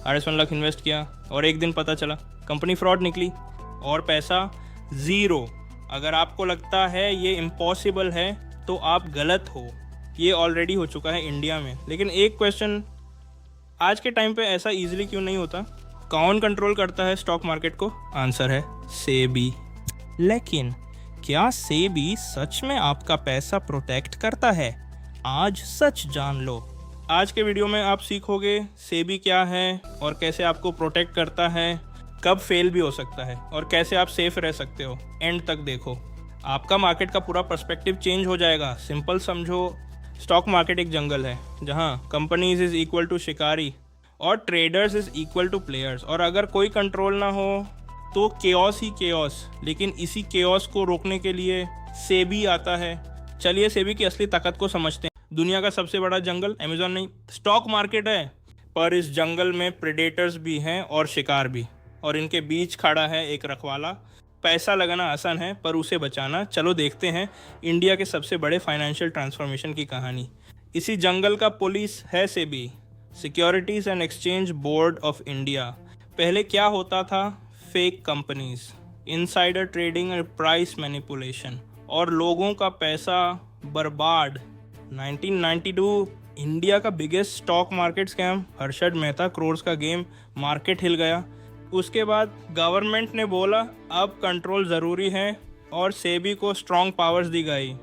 ₹1.5 lakh invest किया और एक दिन पता चला कंपनी फ्रॉड निकली और पैसा ज़ीरो। अगर आपको लगता है ये इम्पॉसिबल है तो आप गलत हो। ये ऑलरेडी हो चुका है इंडिया में। लेकिन एक क्वेश्चन, आज के टाइम पे ऐसा ईजिली क्यों नहीं होता? कौन कंट्रोल करता है स्टॉक मार्केट को? आंसर है सेबी। लेकिन क्या सेबी सच में आपका पैसा प्रोटेक्ट करता है? आज सच जान लो। आज के वीडियो में आप सीखोगे सेबी क्या है और कैसे आपको प्रोटेक्ट करता है, कब फेल भी हो सकता है और कैसे आप सेफ रह सकते हो। एंड तक देखो, आपका मार्केट का पूरा पर्सपेक्टिव चेंज हो जाएगा। सिंपल समझो, स्टॉक मार्केट एक जंगल है जहाँ कंपनीज इज इक्वल टू शिकारी और traders is equal two players. और अगर कोई कंट्रोल ना हो तो केओस ही केओस। लेकिन इसी केओस को रोकने के लिए सेबी आता है। चलिए सेबी की असली ताकत को समझते हैं। दुनिया का सबसे बड़ा जंगल अमेज़न नहीं, स्टॉक मार्केट है। पर इस जंगल में प्रेडेटर्स भी हैं और शिकार भी, और इनके बीच खड़ा है एक रखवाला। पैसा लगाना आसान है पर उसे बचाना, चलो देखते हैं इंडिया के सबसे बड़े फाइनेंशियल ट्रांसफॉर्मेशन की कहानी। इसी जंगल का पुलिस है SEBI, securities and exchange board of India. पहले क्या होता था? फेक कंपनीज, इनसाइडर ट्रेडिंग और प्राइस मैनिपुलेशन, और लोगों का पैसा बर्बाद। 1992 इंडिया का biggest stock market scam, Harshad Mehta crore का गेम, मार्केट हिल गया। उसके बाद गवर्नमेंट ने बोला अब कंट्रोल ज़रूरी है और सेबी को स्ट्रॉन्ग पावर्स दी गई।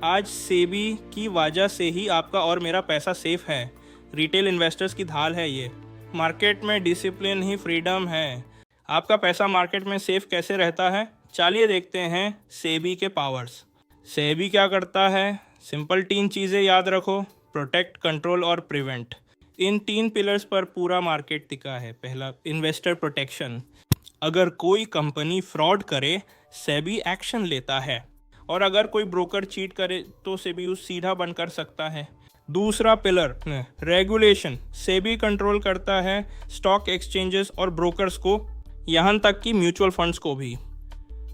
आज सेबी की वजह से ही आपका और मेरा पैसा सेफ है। रिटेल इन्वेस्टर्स की ढाल है ये। मार्केट में डिसिप्लिन ही फ्रीडम है। आपका पैसा मार्केट में सेफ कैसे रहता है? चलिए देखते हैं सेबी के पावर्स। सेबी क्या करता है? सिंपल 3 चीज़ें याद रखो: प्रोटेक्ट, कंट्रोल और प्रिवेंट। इन 3 पिलर्स पर पूरा मार्केट टिका है। पहला, इन्वेस्टर प्रोटेक्शन। अगर कोई कंपनी फ्रॉड करे सेबी एक्शन लेता है, और अगर कोई ब्रोकर चीट करे तो सेबी उस सीधा बंद कर सकता है। दूसरा पिलर, रेगुलेशन। सेबी कंट्रोल करता है स्टॉक एक्सचेंजेस और ब्रोकर्स को, यहाँ तक कि म्यूचुअल फंड्स को भी।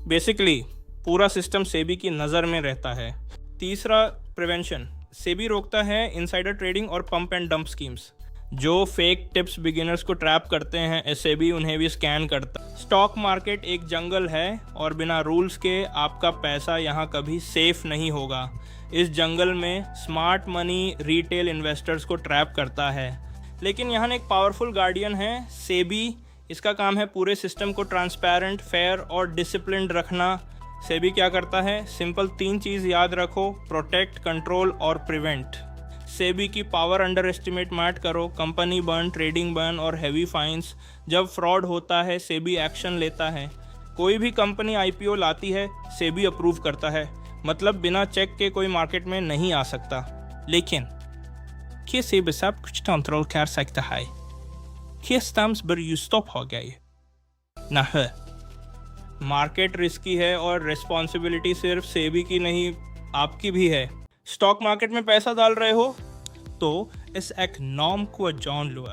बेसिकली पूरा सिस्टम सेबी की नज़र में रहता है। तीसरा, प्रिवेंशन। सेबी रोकता है इनसाइडर ट्रेडिंग और पंप एंड डंप स्कीम्स। जो फेक टिप्स बिगिनर्स को ट्रैप करते हैं, सेबी उन्हें भी स्कैन करता। स्टॉक मार्केट एक जंगल है और बिना रूल्स के आपका पैसा यहाँ कभी सेफ नहीं होगा। इस जंगल में स्मार्ट मनी रिटेल इन्वेस्टर्स को ट्रैप करता है। लेकिन यहाँ एक पावरफुल गार्डियन है, सेबी। इसका काम है पूरे सिस्टम को ट्रांसपेरेंट, फेयर और डिसिप्लिन्ड रखना। सेबी क्या करता है? सिंपल 3 चीज़ याद रखो: प्रोटेक्ट, कंट्रोल और प्रिवेंट। सेबी की पावर अंडर एस्टिमेट मत करो। कंपनी बर्न, ट्रेडिंग बर्न और हैवी फाइन्स। जब फ्रॉड होता है सेबी एक्शन लेता है। कोई भी कंपनी आईपीओ लाती है सेबी अप्रूव करता है, मतलब बिना चेक के कोई मार्केट में नहीं आ सकता। लेकिन क्या सेबी सब कुछ कंट्रोल कर सकता है? क्या स्टम्स पर यू स्टॉप हो गए? नहीं, मार्केट रिस्की है और रिस्पॉन्सिबिलिटी सिर्फ सेबी की नहीं, आपकी भी है। स्टॉक मार्केट में पैसा डाल रहे हो तो इस एक नॉर्म को जान लो।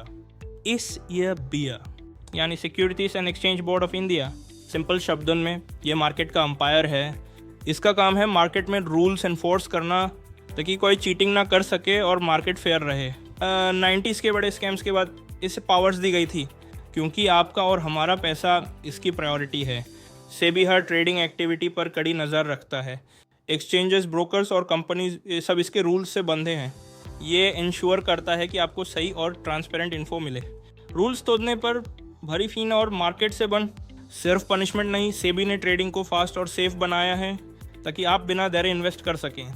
SEBI यानी securities and exchange board of India. Simple शब्दों में ये मार्केट का अंपायर है। इसका काम है मार्केट में रूल्स एनफोर्स करना ताकि कोई चीटिंग ना कर सके और मार्केट फेयर रहे। 90s के बड़े स्कैम्स के बाद इसे पावर्स दी गई थी क्योंकि आपका और हमारा पैसा इसकी प्रायोरिटी है। सेबी हर ट्रेडिंग एक्टिविटी पर कड़ी नज़र रखता है। एक्सचेंजेस, ब्रोकर्स और कंपनीज सब इसके रूल्स से बंधे हैं। ये इंश्योर करता है कि आपको सही और ट्रांसपेरेंट इन्फो मिले। रूल्स तोड़ने पर भरी फीन और मार्केट से बंद। सिर्फ पनिशमेंट नहीं, सेबी ने ट्रेडिंग को फास्ट और सेफ बनाया है ताकि आप बिना डरे इन्वेस्ट कर सकें।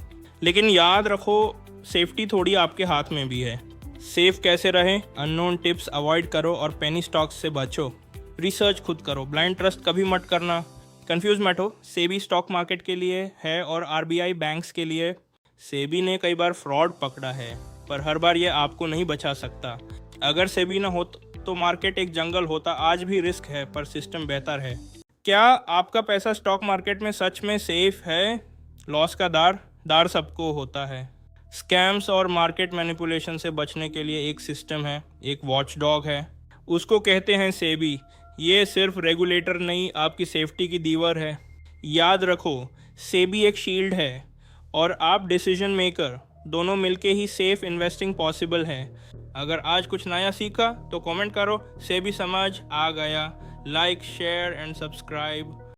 लेकिन याद रखो, सेफ्टी थोड़ी आपके हाथ में भी है। सेफ कैसे रहें? अननोन टिप्स अवॉइड करो और पेनी स्टॉक्स से बचो। रिसर्च खुद करो, ब्लाइंड ट्रस्ट कभी मत करना। कंफ्यूज मत हो, सेबी स्टॉक मार्केट के लिए है और RBI बैंक्स के लिए। सेबी ने कई बार फ्रॉड पकड़ा है पर हर बार ये आपको नहीं बचा सकता। अगर सेबी ना हो तो मार्केट एक जंगल होता। आज भी रिस्क है पर सिस्टम बेहतर है। क्या आपका पैसा स्टॉक मार्केट में सच में सेफ है? लॉस का दार सबको होता है। स्कैम्स और मार्केट मैनिपुलेशन से बचने के लिए एक सिस्टम है, एक वॉचडॉग है, उसको कहते हैं सेबी। ये सिर्फ रेगुलेटर नहीं, आपकी सेफ्टी की दीवार है। याद रखो, सेबी एक शील्ड है और आप डिसीजन मेकर। दोनों मिलके ही सेफ इन्वेस्टिंग पॉसिबल है। अगर आज कुछ नया सीखा तो कमेंट करो, से भी समझ आ गया। Like, share and subscribe.